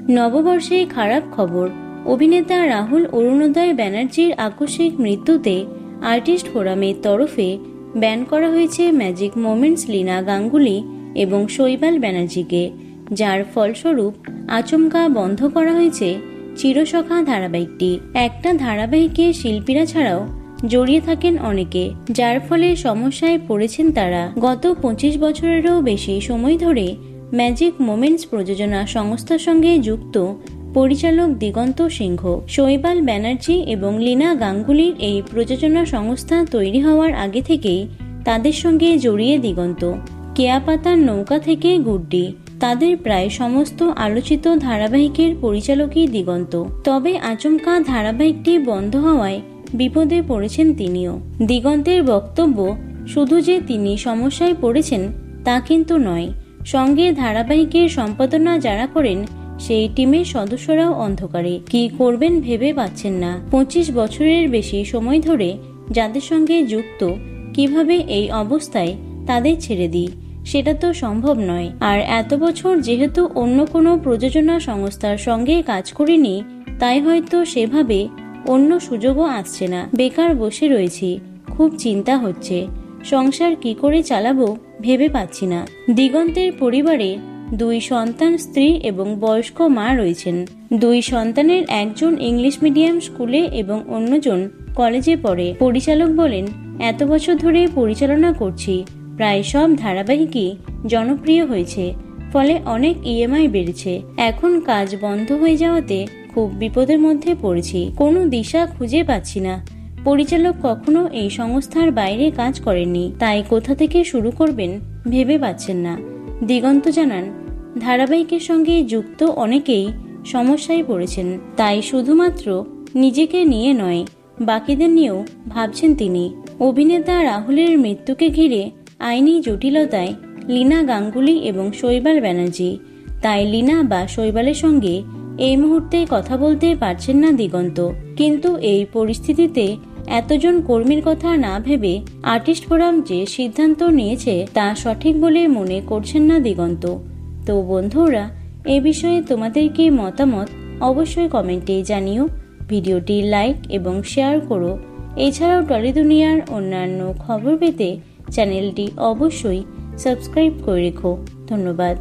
নববর্ষে খারাপ খবর। অভিনেতা রাহুল অরুণোদয় ব্যানার্জির আকস্মিক মৃত্যুতে আর্টিস্ট ফোরামের তরফে ব্যান করা হয়েছে ম্যাজিক মোমেন্টস লীনা গাঙ্গুলি এবং শৈবাল ব্যানার্জিকে, যার ফলস্বরূপ আচমকা বন্ধ করা হয়েছে চিরসখা ধারাবাহিকটি। একটা ধারাবাহিকে শিল্পীরা ছাড়াও জড়িয়ে থাকেন অনেকে, যার ফলে সমস্যায় পড়েছেন তারা। গত 25 বছরেরও বেশি সময় ধরে ম্যাজিক মোমেন্টস প্রযোজনা সংস্থার সঙ্গে যুক্ত পরিচালক দিগন্ত সিংহ, শৈবাল ব্যানার্জি এবং লীনা গাঙ্গুলির এই প্রযোজনা সংস্থা তৈরি হওয়ার আগে থেকেই তাদের সঙ্গে জড়িয়ে দিগন্ত। কেয়াপাতার নৌকা থেকে গুড্ডি, তাদের প্রায় সমস্ত আলোচিত ধারাবাহিকের পরিচালকই দিগন্ত। তবে আচমকা ধারাবাহিকটি বন্ধ হওয়ায় বিপদে পড়েছেন তিনিও। দিগন্তের বক্তব্য, শুধু যে তিনি সমস্যায় পড়েছেন তা কিন্তু নয়, সঙ্গে ধারাবাহিকের সম্পাদনা যারা করেন সেই টিমের সদস্যরাও অন্ধকারে, কি করবেন ভেবে পাচ্ছেন না। 25 বছরের বেশি সময় ধরে যাদের সঙ্গে যুক্ত, কিভাবে এই অবস্থায় তাদের ছেড়ে দিই, সেটা তো সম্ভব নয়। আর এত বছর যেহেতু অন্য কোনো প্রযোজনা সংস্থার সঙ্গে কাজ করিনি, তাই হয়তো সেভাবে অন্য সুযোগও আসছে না। বেকার বসে রয়েছি, খুব চিন্তা হচ্ছে, সংসার কি করে চালাবো ভেবে পাচ্ছি না। দিগন্তের পরিবারে 2 সন্তান, স্ত্রী এবং বয়স্ক মা রয়েছেন। 2 সন্তানের একজন ইংলিশ মিডিয়াম স্কুলে এবং অন্যজন কলেজে পড়ে। পরিচালক বলেন, এত বছর ধরে পরিচালনা করছি, প্রায় সব ধারাবাহিকই জনপ্রিয় হয়েছে, ফলে অনেক ইএমআই বেড়েছে। এখন কাজ বন্ধ হয়ে যাওয়াতে খুব বিপদের মধ্যে পড়েছি, কোনো দিশা খুঁজে পাচ্ছি না। পরিচালক কখনো এই সংস্থার বাইরে কাজ করেননি, তাই কোথা থেকে শুরু করবেন ভেবে পাচ্ছেন না। দিগন্ত জানান, ধারাবাহিকের সঙ্গে যুক্ত অনেকেই সমস্যায় পড়েছেন, তাই শুধুমাত্র নিজেকে নিয়ে নয়, বাকিদের নিয়েও ভাবছেন তিনি। অভিনেতা রাহুলের মৃত্যুকে ঘিরে আইনি জটিলতায় লীনা গাঙ্গুলি এবং শৈবাল ব্যানার্জি, তাই লীনা বা শৈবালের সঙ্গে এই মুহূর্তে কথা বলতে পারছেন না দিগন্ত। কিন্তু এই পরিস্থিতিতে এতজন কর্মীর কথা না ভেবে আর্টিস্ট ফোরাম যে সিদ্ধান্ত নিয়েছে তা সঠিক বলে মনে করছেন না দিগন্ত। তো বন্ধুরা, এ বিষয়ে তোমাদের কি মতামত অবশ্যই কমেন্টে জানিও। ভিডিওটি লাইক এবং শেয়ার করো। এছাড়াও টলি দুনিয়ার অন্যান্য খবর পেতে চ্যানেলটি অবশ্যই সাবস্ক্রাইব করে রেখো। ধন্যবাদ।